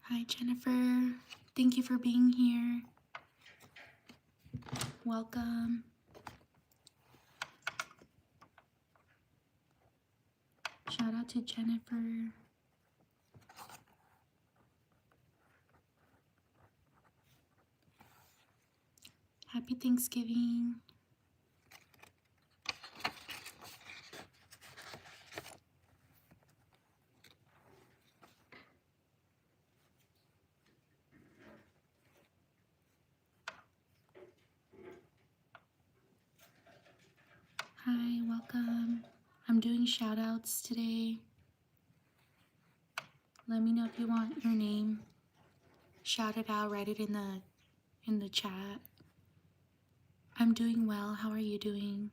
Hi, Jennifer. Thank you for being here. Welcome. Shout out to Jennifer. Happy Thanksgiving. Hi, welcome. I'm doing shout outs today. Let me know if you want your name shouted out. Write it in the chat. I'm doing well. How are you doing?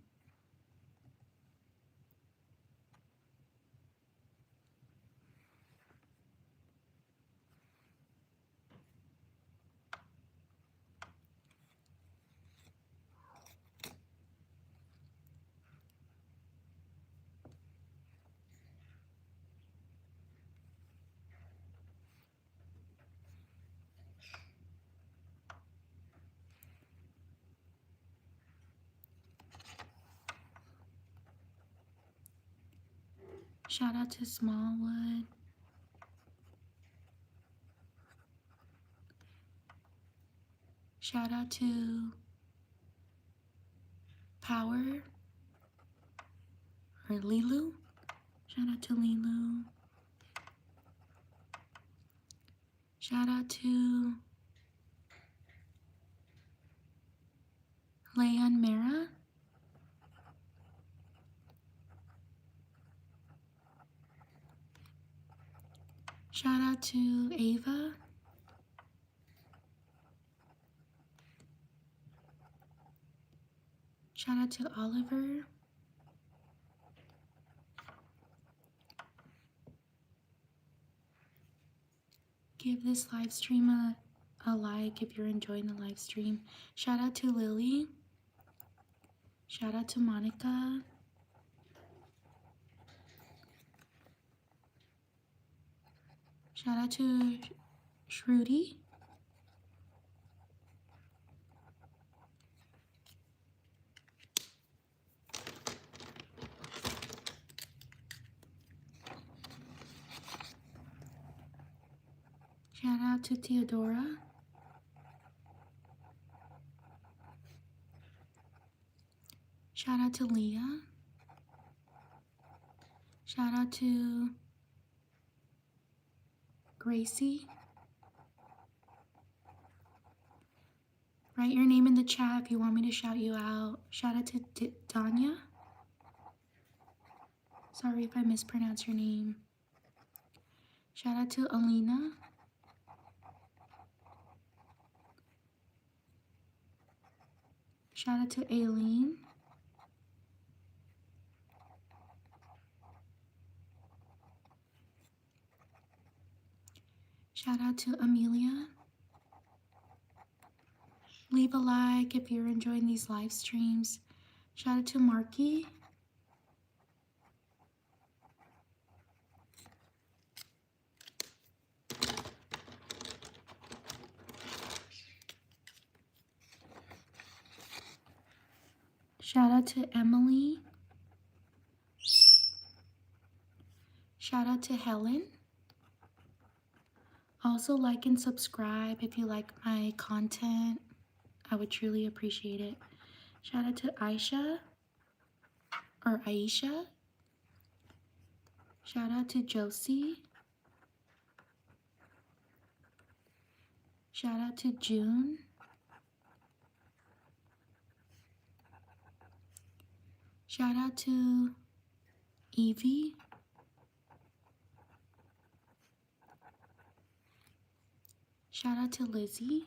Shout out to Smallwood. Shout out to Power or Lilu. Shout out to Lilu. Shout out to Leon Mera. Shout out to Ava. Shout out to Oliver. Give this live stream a like if you're enjoying the live stream. Shout out to Lily. Shout out to Monica. Shout out to Shruti. Shout out to Theodora. Shout out to Leah. Shout out to Gracie. Write your name in the chat if you want me to shout you out. Shout out to Tanya. Sorry if I mispronounce your name. Shout out to Alina. Shout out to Aileen. Shout out to Amelia. Leave a like if you're enjoying these live streams. Shout out to Marky. Shout out to Emily. Shout out to Helen. Also like and subscribe if you like my content. I would truly appreciate it. Shout out to Aisha or Aisha. Shout out to Josie. Shout out to June. Shout out to Evie. Shout out to Lizzie.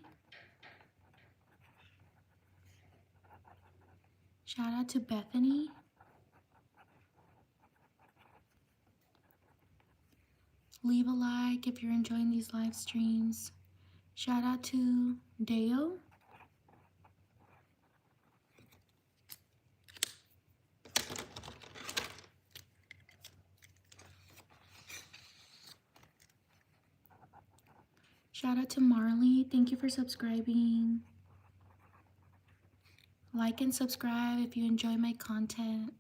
Shout out to Bethany. Leave a like if you're enjoying these live streams. Shout out to Deo. Shout out to Marley. Thank you for subscribing. Like and subscribe if you enjoy my content.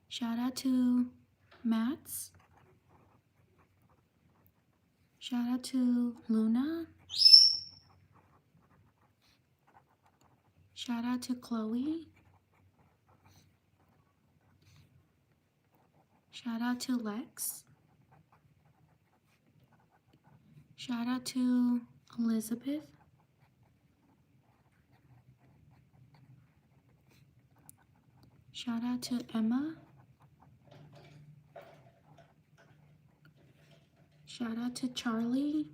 Shout out to Mats. Shout out to Luna. Shout out to Chloe. Shout out to Lex. Shout out to Elizabeth. Shout out to Emma. Shout out to Charlie.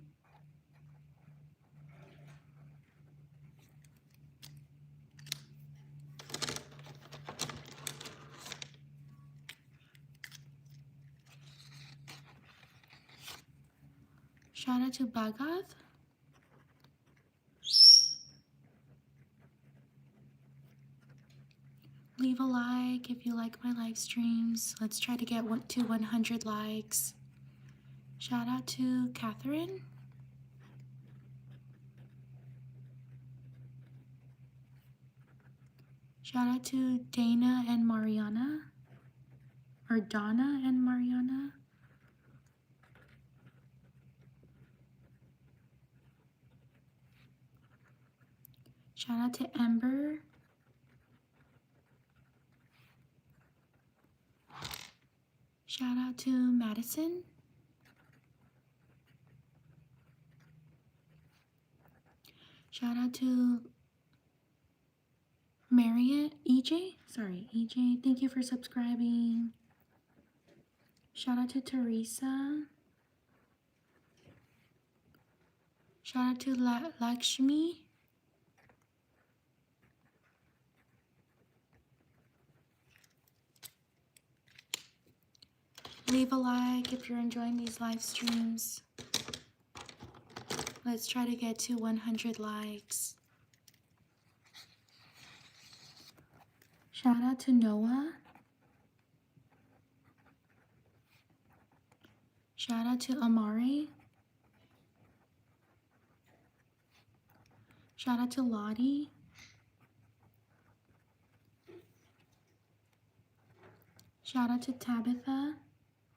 Shout out to Bagath. Leave a like if you like my live streams. Let's try to get to 100 likes. Shout out to Catherine. Shout out to Dana and Mariana. Or Donna and Mariana. Shout out to Amber. Shout out to Madison. Shout out to Marriott. EJ? Sorry, EJ. Thank you for subscribing. Shout out to Teresa. Shout out to Lakshmi. Leave a like if you're enjoying these live streams. Let's try to get to 100 likes. Shout out to Noah. Shout out to Amari. Shout out to Lottie. Shout out to Tabitha.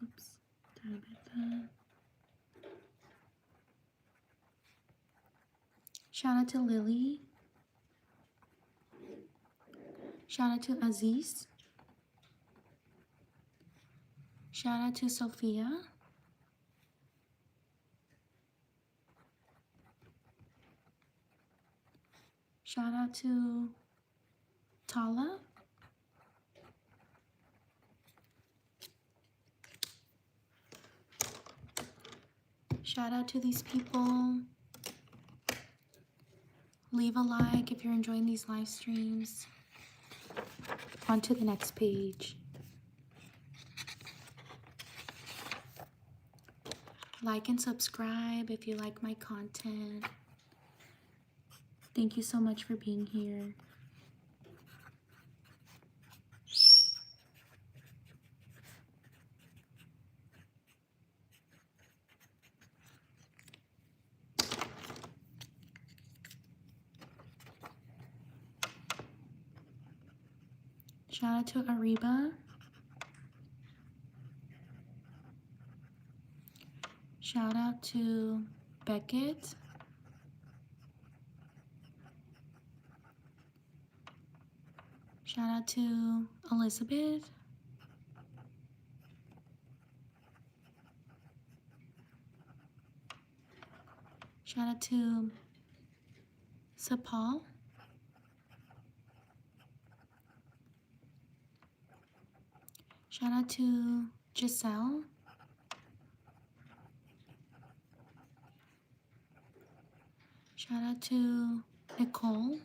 Oops, Tabitha. Shout out to Lily. Shout out to Aziz. Shout out to Sophia. Shout out to Tala. Shout out to these people. Leave a like if you're enjoying these live streams. On to the next page. Like and subscribe if you like my content. Thank you so much for being here. Shout out to Ariba. Shout out to Beckett. Shout out to Elizabeth. Shout out to Sapal. Shout out to Giselle. Shout out to Nicole.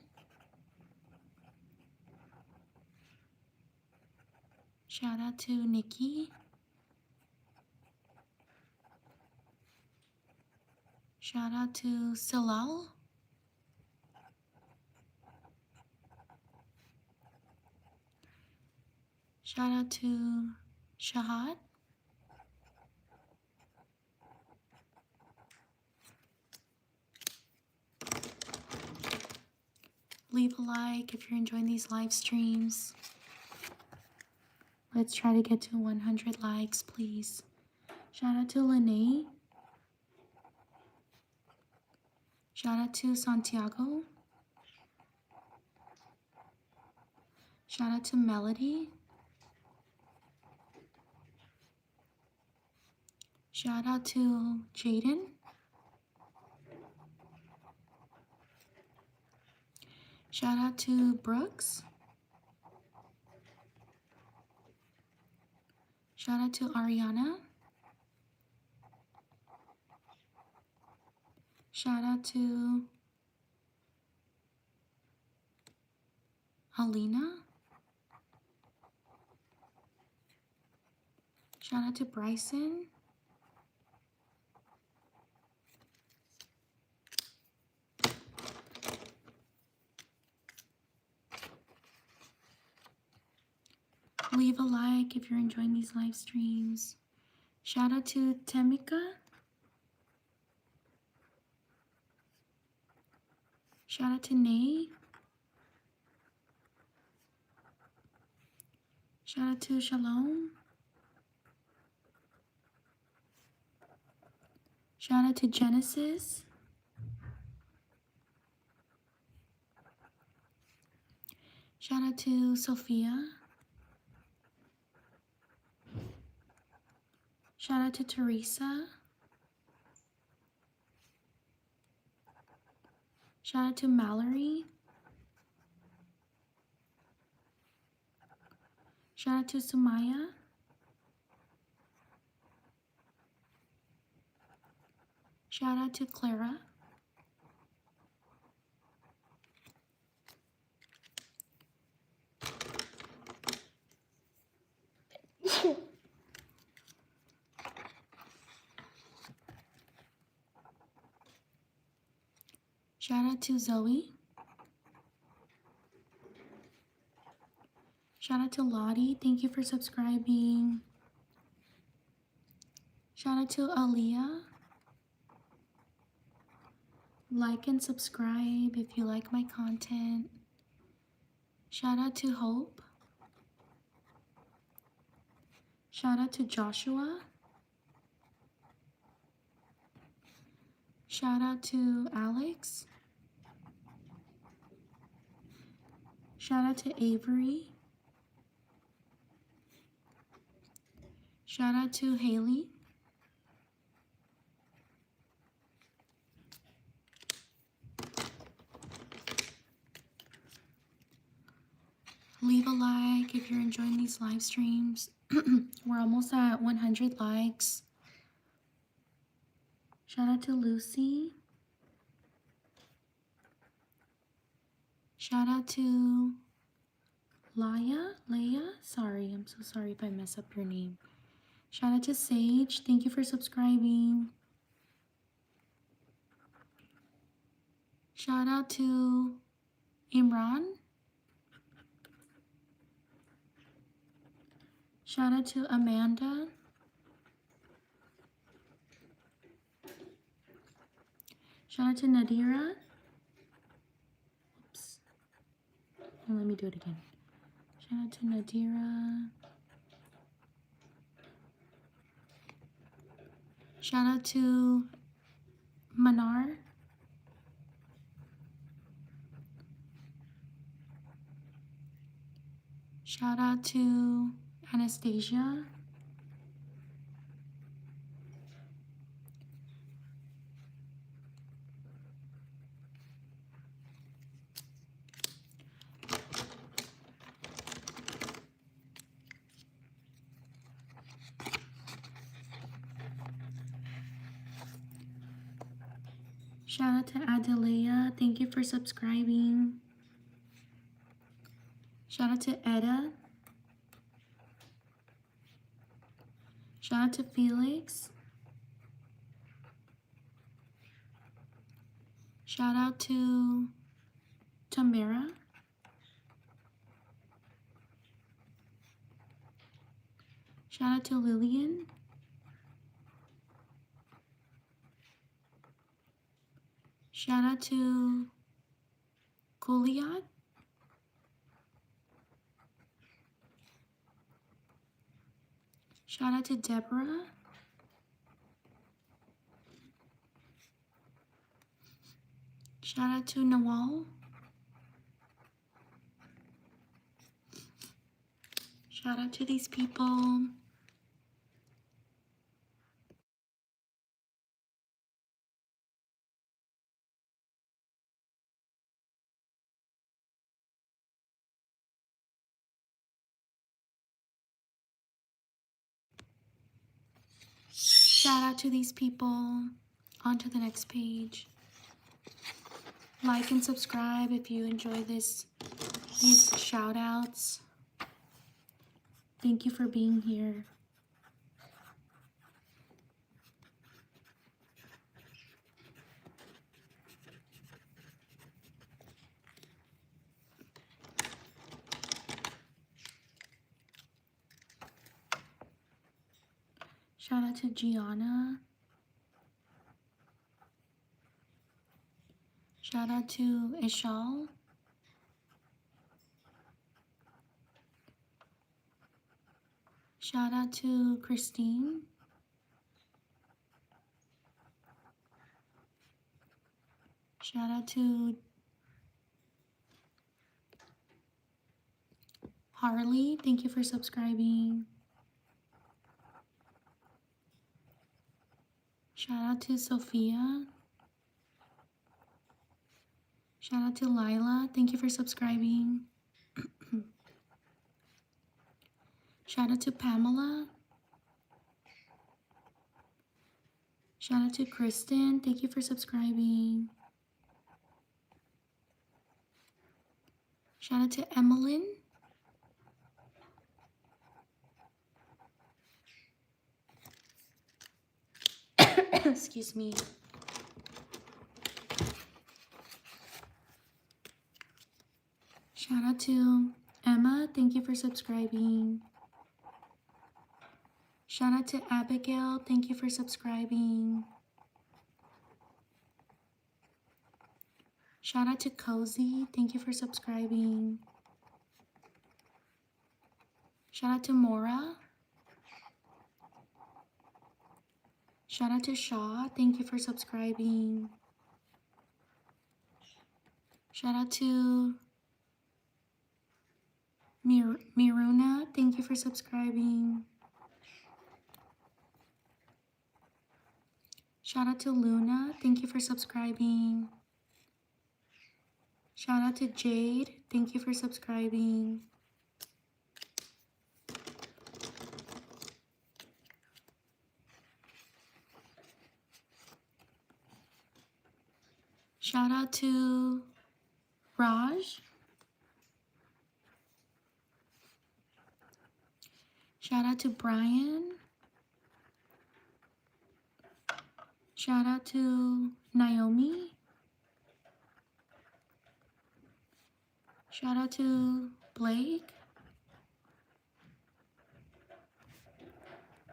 Shout out to Nikki. Shout out to Silal. Shout out to Shahad. Leave a like if you're enjoying these live streams. Let's try to get to 100 likes, please. Shout out to Lene. Shout out to Santiago. Shout out to Melody. Shout out to Jaden. Shout out to Brooks. Shout out to Ariana. Shout out to Alina. Shout out to Bryson. Leave a like if you're enjoying these live streams. Shout out to Temika. Shout out to Nay. Shout out to Shalom. Shout out to Genesis. Shout out to Sophia. Shout out to Teresa. Shout out to Mallory. Shout out to Sumaya. Shout out to Clara. Shout out to Zoe. Shout out to Lottie. Thank you for subscribing. Shout out to Aaliyah. Like and subscribe if you like my content. Shout out to Hope. Shout out to Joshua. Shout out to Alex. Shout out to Avery. Shout out to Haley. Leave a like if you're enjoying these live streams. We're almost at 100 likes. Shout out to Lucy. Shout out to Leia. Sorry, I'm so sorry if I mess up your name. Shout out to Sage. Thank you for subscribing. Shout out to Imran. Shout out to Amanda. Shout out to Nadira. Oops. And let me do it again. Shout out to Nadira. Shout out to Manar. Shout out to Anastasia. Shout out to Adelea. Thank you for subscribing. Shout out to Etta. Shout out to Felix. Shout out to Tamara. Shout out to Lillian. Shout out to Kuliat. Shout out to Deborah. Shout out to Nawal. Shout out to these people. Shout out to these people. On to the next page. Like and subscribe if you enjoy these shout outs. Thank you for being here. Shout out to Gianna. Shout out to Ishal. Shout out to Christine. Shout out to Harley. Thank you for subscribing. Shout out to Sophia. Shout out to Lila. Thank you for subscribing. Shout out to Pamela. Shout out to Kristen. Thank you for subscribing. Shout out to Emmeline. Excuse me. Shout out to Emma. Thank you for subscribing. Shout out to Abigail. Thank you for subscribing. Shout out to Cozy. Thank you for subscribing. Shout out to Mora. Shout out to Shaw. Thank you for subscribing. Shout out to Miruna. Thank you for subscribing. Shout out to Luna. Thank you for subscribing. Shout out to Jade. Thank you for subscribing. Shout out to Raj. Shout out to Brian. Shout out to Naomi. Shout out to Blake.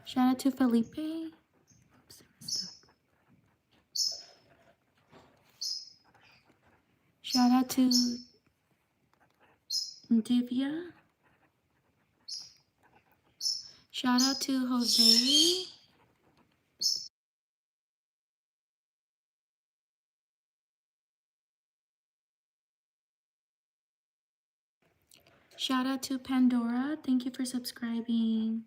Shout out to Felipe. Oops, I messed up. Shout out to Divya. Shout out to Jose. Shout out to Pandora. Thank you for subscribing.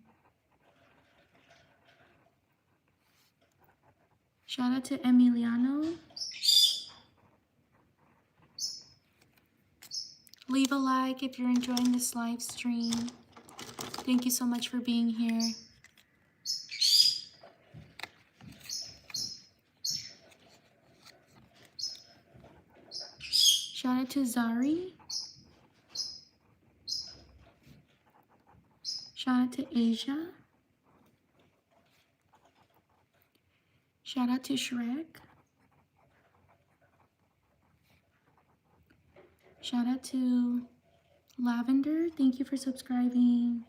Shout out to Emiliano. Leave a like if you're enjoying this live stream. Thank you so much for being here. Shout out to Zari. Shout out to Asia. Shout out to Shrek. Shout out to Lavender. Thank you for subscribing.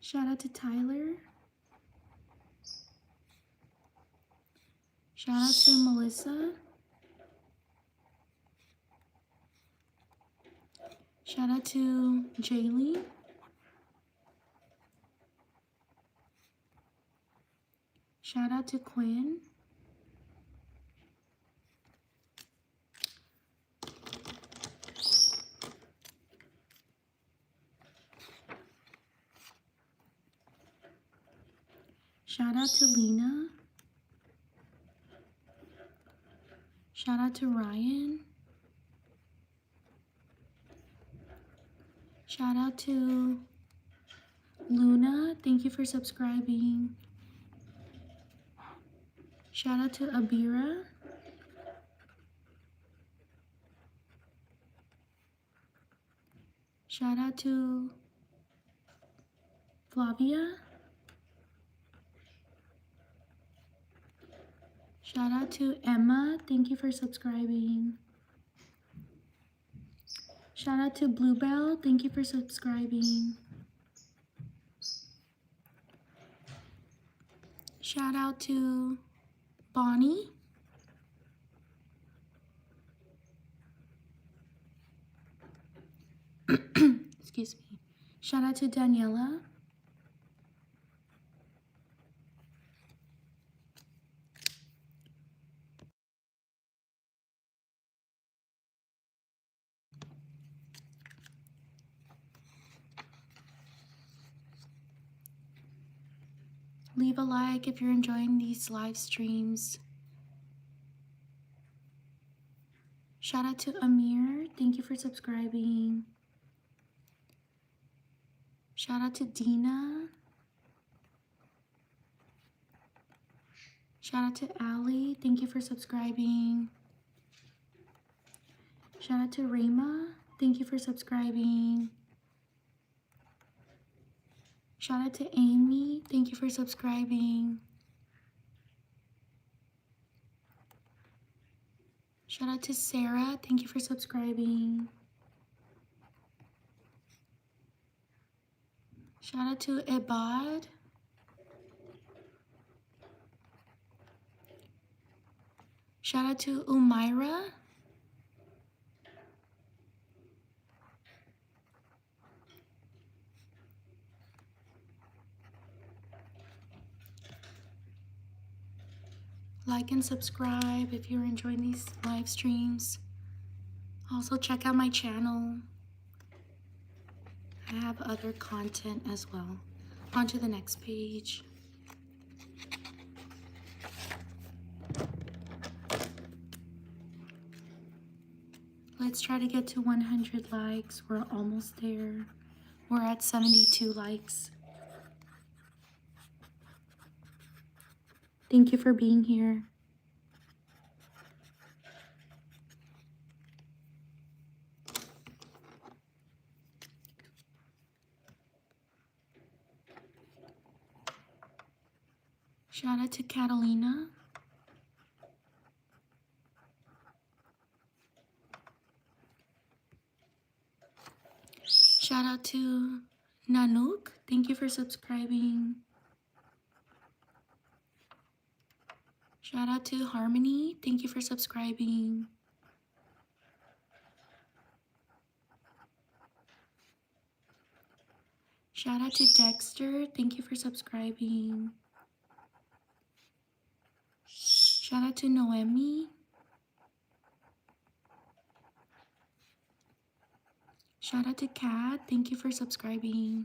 Shout out to Tyler. Shout out to Melissa. Shout out to Jaylee. Shout out to Quinn. Shout out to Lena. Shout out to Ryan. Shout out to Luna. Thank you for subscribing. Shout out to Abira. Shout out to Flavia. Shout out to Emma. Thank you for subscribing. Shout out to Bluebell. Thank you for subscribing. Shout out to Bonnie. Excuse me. Shout out to Daniela. Leave a like if you're enjoying these live streams. Shout out to Amir. Thank you for subscribing. Shout out to Dina. Shout out to Allie. Thank you for subscribing. Shout out to Rayma. Thank you for subscribing. Shout out to Amy. Thank you for subscribing. Shout out to Sarah. Thank you for subscribing. Shout out to Ibad. Shout out to Umaira. Like and subscribe if you're enjoying these live streams. Also check out my channel. I have other content as well. On to the next page. Let's try to get to 100 likes. We're almost there. We're at 72 likes. Thank you for being here. Shout out to Catalina. Shout out to Nanook. Thank you for subscribing. Shout out to Harmony. Thank you for subscribing. Shout out to Dexter. Thank you for subscribing. Shout out to Noemi. Shout out to Kat. Thank you for subscribing.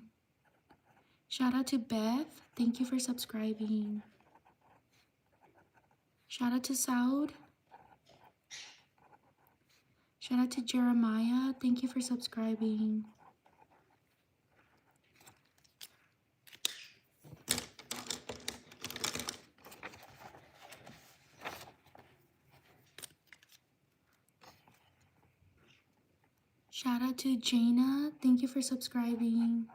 Shout out to Beth. Thank you for subscribing. Shout out to Saud. Shout out to Jeremiah. Thank you for subscribing. Shout out to Jaina. Thank you for subscribing.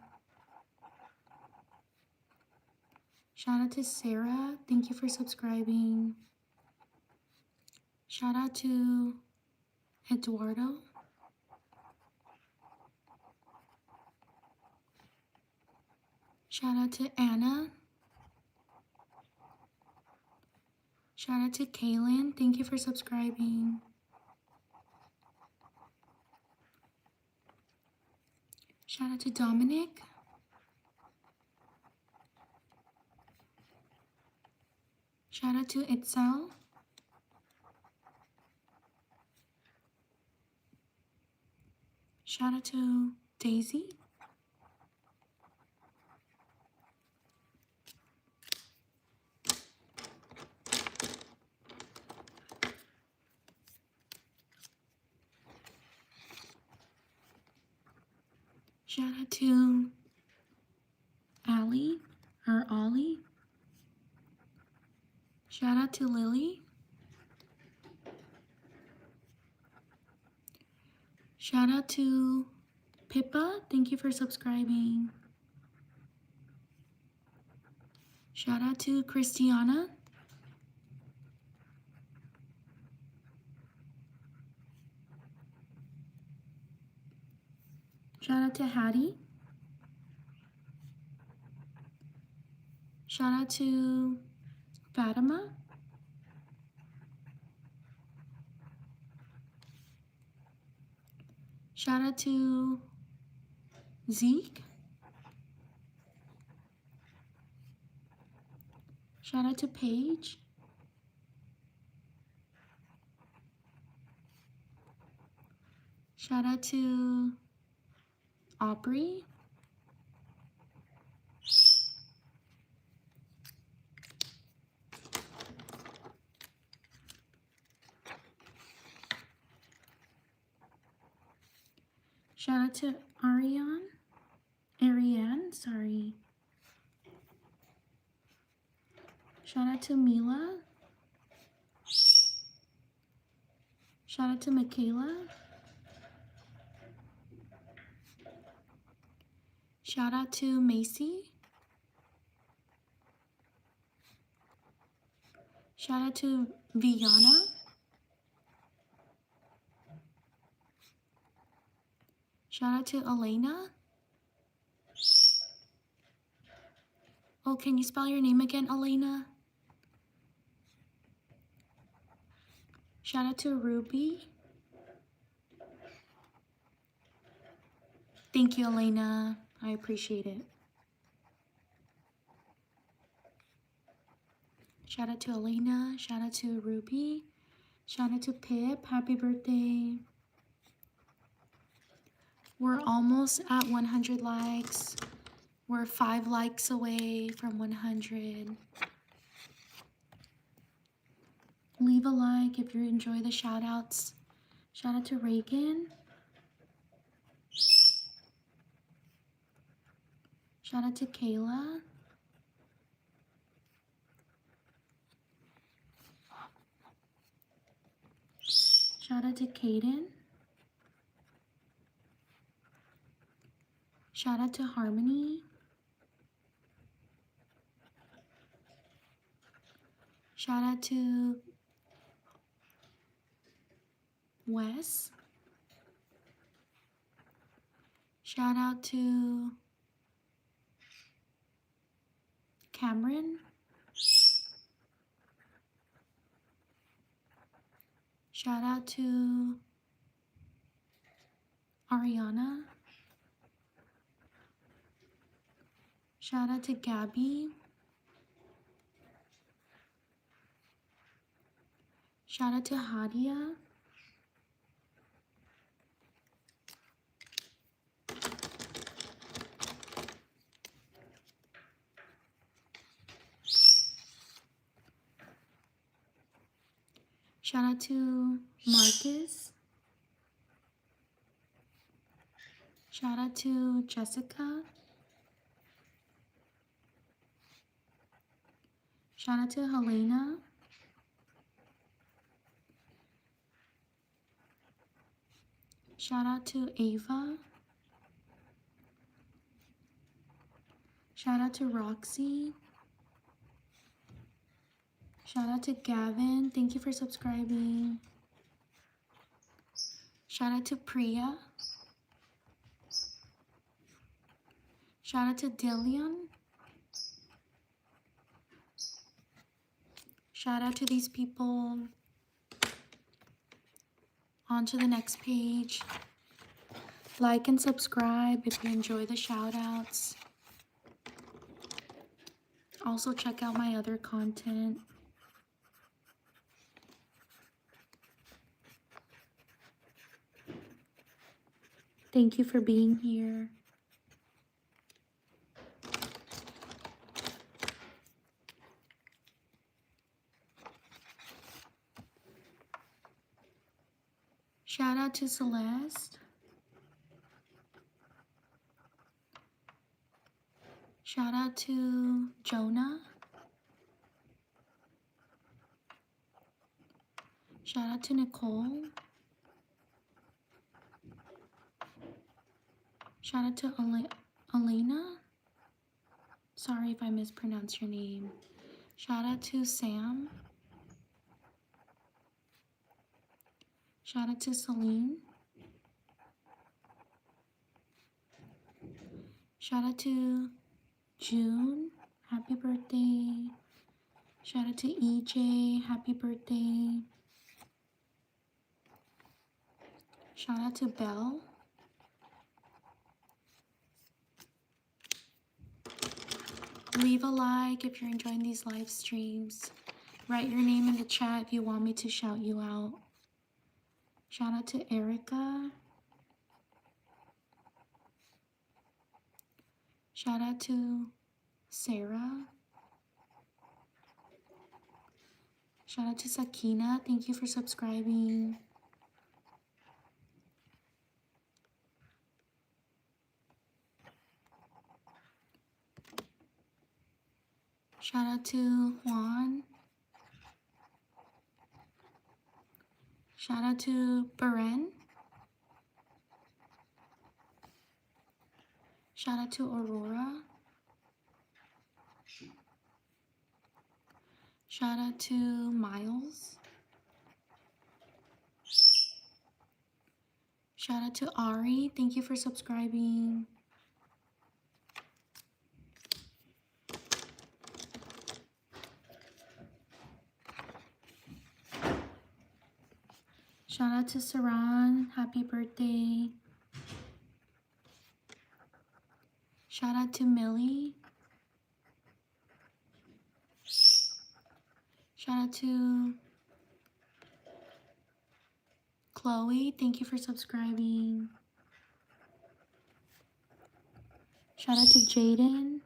Shout out to Sarah. Thank you for subscribing. Shout out to Eduardo. Shout out to Anna. Shout out to Kaylin. Thank you for subscribing. Shout out to Dominic. Shout out to Itzel. Shout out to Daisy. Shout out to Allie or Ollie. Shout out to Lily. Shout out to Pippa. Thank you for subscribing. Shout out to Christiana. Shout out to Hattie. Shout out to Fatima. Shout out to Zeke. Shout out to Paige. Shout out to Aubrey. Shout out to Ariane, sorry. Shout out to Mila. Shout out to Michaela. Shout out to Macy. Shout out to Viana. Shout out to Elena. Oh, can you spell your name again, Elena? Shout out to Ruby. Thank you, Elena. I appreciate it. Shout out to Elena. Shout out to Ruby. Shout out to Pip. Happy birthday. We're almost at 100 likes. We're 5 likes away from 100. Leave a like if you enjoy the shout outs. Shout out to Reagan. Shout out to Kayla. Shout out to Kaden. Shout out to Harmony. Shout out to Wes. Shout out to Cameron. Shout out to Ariana. Shout out to Gabby. Shout out to Hadia. Shout out to Marcus. Shout out to Jessica. Shout out to Helena. Shout out to Ava. Shout out to Roxy. Shout out to Gavin. Thank you for subscribing. Shout out to Priya. Shout out to Dillian. Shout out to these people. On to the next page. Like and subscribe if you enjoy the shout outs. Also check out my other content. Thank you for being here. Shout out to Celeste. Shout out to Jonah. Shout out to Nicole. Shout out to Elena. Sorry if I mispronounced your name. Shout out to Sam. Shout out to Celine. Shout out to June. Happy birthday. Shout out to EJ. Happy birthday. Shout out to Belle. Leave a like if you're enjoying these live streams. Write your name in the chat if you want me to shout you out. Shout out to Erica. Shout out to Sarah. Shout out to Sakina. Thank you for subscribing. Shout out to Juan. Shout out to Beren. Shout out to Aurora. Shout out to Miles. Shout out to Ari. Thank you for subscribing. Shout out to Saran. Happy birthday. Shout out to Millie. Shout out to Chloe. Thank you for subscribing. Shout out to Jaden.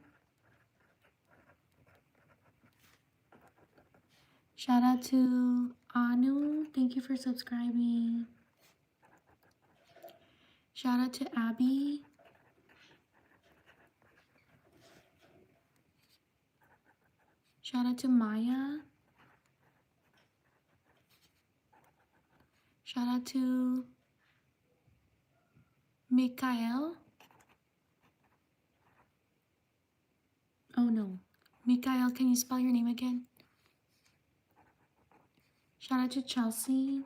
Shout out to Anu. Thank you for subscribing. Shout out to Abby. Shout out to Maya. Shout out to Mikael. Oh no. Mikael, can you spell your name again? Shout out to Chelsea.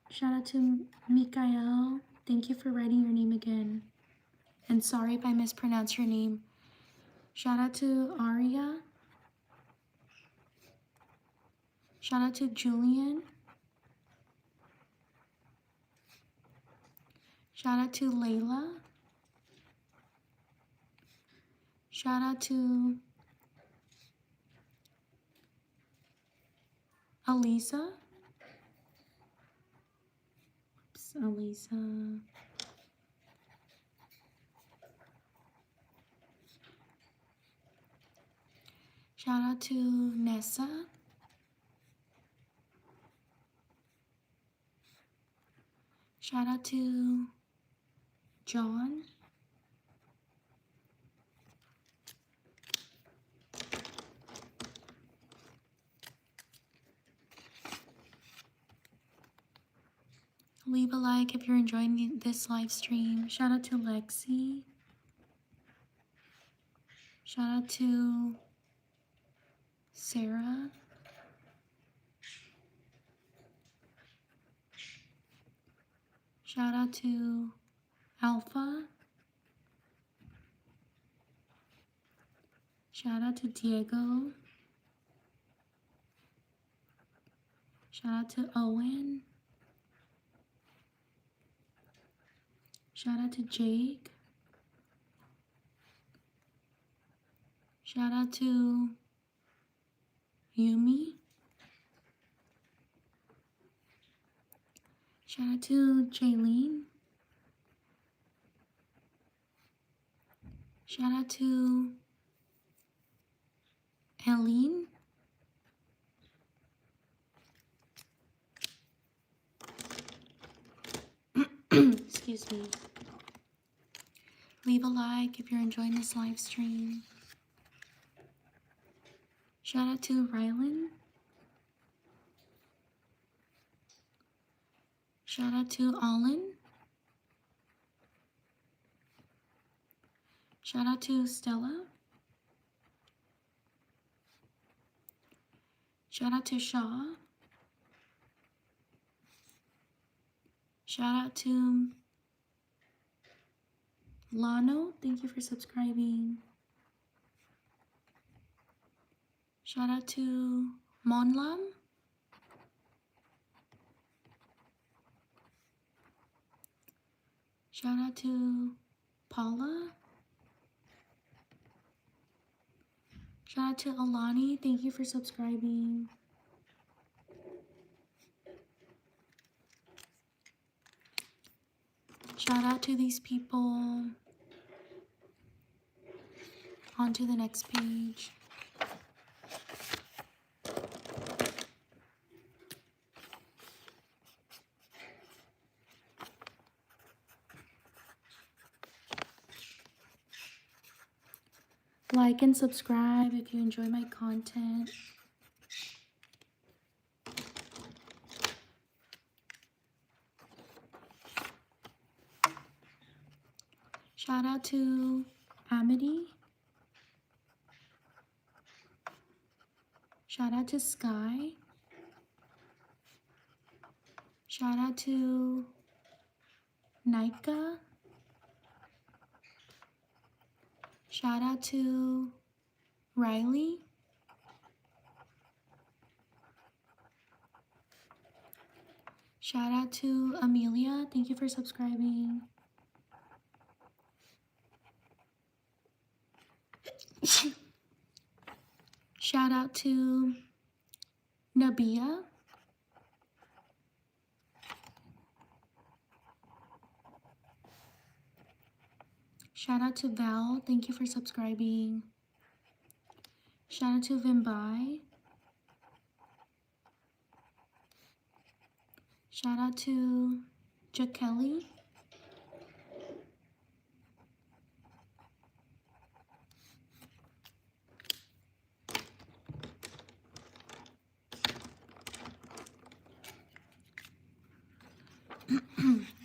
Shout out to Mikael. Thank you for writing your name again. And sorry if I mispronounced your name. Shout out to Aria. Shout out to Julian. Shout out to Layla. Shout out to Alisa. Oops, Alisa. Shout out to Nessa. Shout out to John. Leave a like if you're enjoying this live stream. Shout out to Lexi. Shout out to Sarah. Shout out to Alpha. Shout out to Diego. Shout out to Owen. Shout out to Jake. Shout out to Yumi. Shout out to Jaylene. Shout out to Helene. Excuse me. Leave a like if you're enjoying this live stream. Shout out to Rylan. Shout out to Olin. Shout out to Stella. Shout out to Shaw. Shout out to Lano. Thank you for subscribing. Shout out to Monlam. Shout out to Paula. Shout out to Alani. Thank you for subscribing. Shout out to these people. On to the next page. Like and subscribe if you enjoy my content. Shout out to Amity. Shout out to Sky. Shout out to Nika. Shout out to Riley. Shout out to Amelia. Thank you for subscribing. Shout out to Nabia. Shout out to Val. Thank you for subscribing. Shout out to Vimbai. Shout out to Jakelly.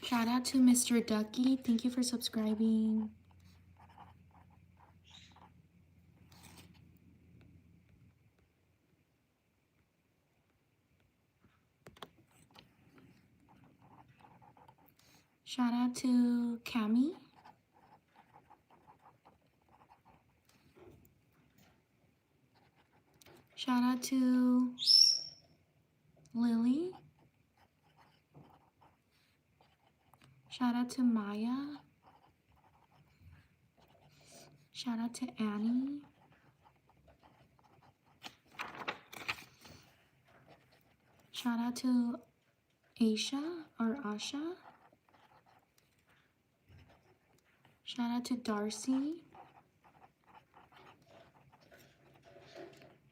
Shout out to Mr. Ducky. Thank you for subscribing. Shout out to Cami. Shout out to Lily. Shout out to Maya. Shout out to Annie. Shout out to Aisha or Asha. Shout out to Darcy.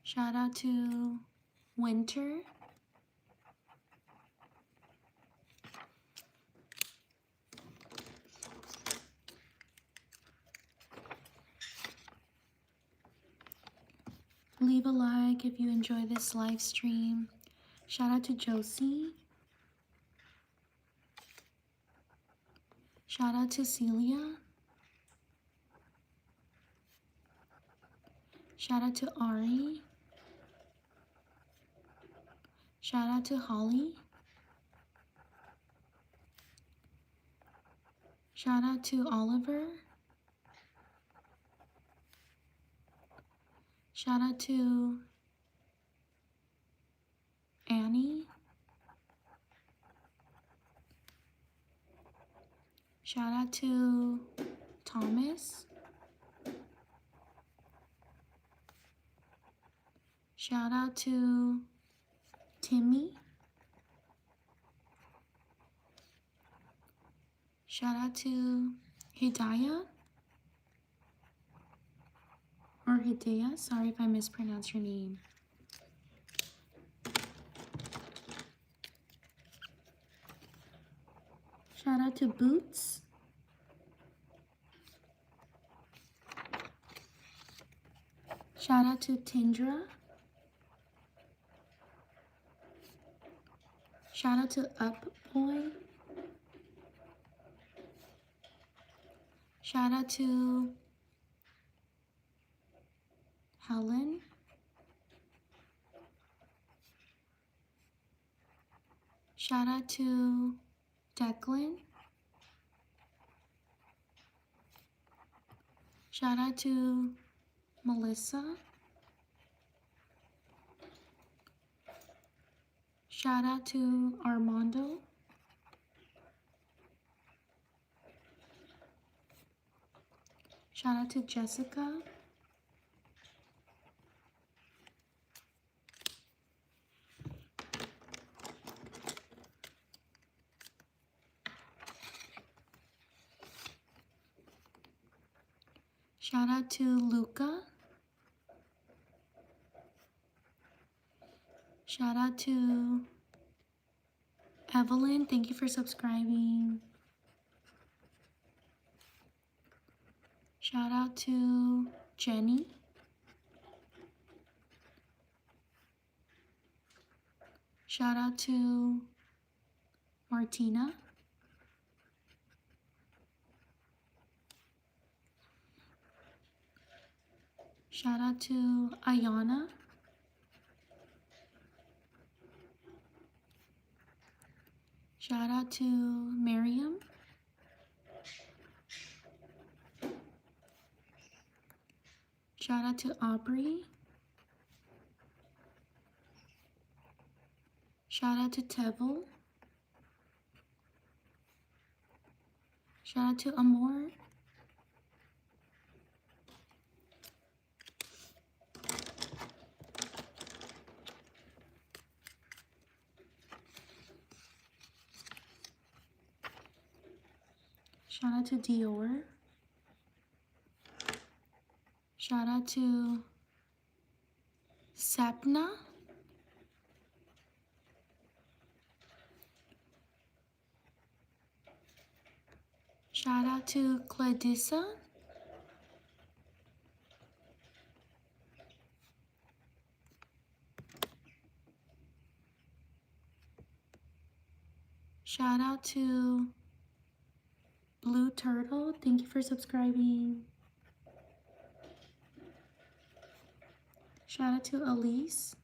Shout out to Winter. Leave a like if you enjoy this live stream. Shout out to Josie. Shout out to Celia. Shout out to Ari. Shout out to Holly. Shout out to Oliver. Shout out to Annie. Shout out to Thomas. Shout out to Timmy. Shout out to Hidayah. Or Hidayah. Sorry if I mispronounced your name. Shout out to Boots. Shout out to Tindra. Shout out to Up Boy. Shout out to Helen. Shout out to Declan. Shout out to Melissa. Shout out to Armando. Shout out to Jessica. Shout out to Luca. Shout out to Evelyn. Thank you for subscribing. Shout out to Jenny. Shout out to Martina. Shout out to Ayana. Shout out to Miriam. Shout out to Aubrey. Shout out to Tevel. Shout out to Amor. Shout out to Dior. Shout out to Sapna. Shout out to Clarissa. Shout out to Blue Turtle. Thank you for subscribing. Shout out to Elise.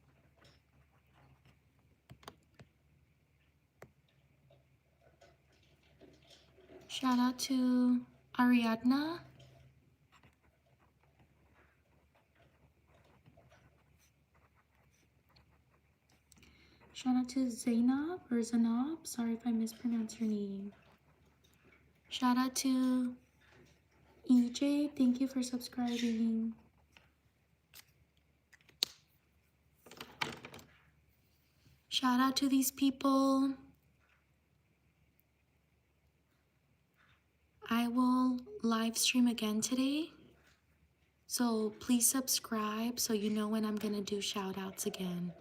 Shout out to Ariadna. Shout out to Zainab or Zanab. Sorry if I mispronounced your name. Shout out to EJ. Thank you for subscribing. Shout out to these people. I will live stream again today. So please subscribe so you know when I'm going to do shout outs again.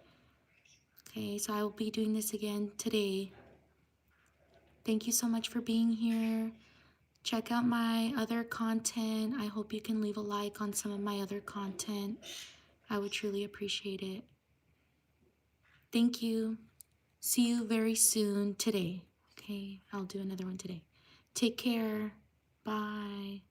Okay, so I will be doing this again today. Thank you so much for being here. Check out my other content. I hope you can leave a like on some of my other content. I would truly appreciate it. Thank you. See you very soon today. Okay, I'll do another one today. Take care. Bye.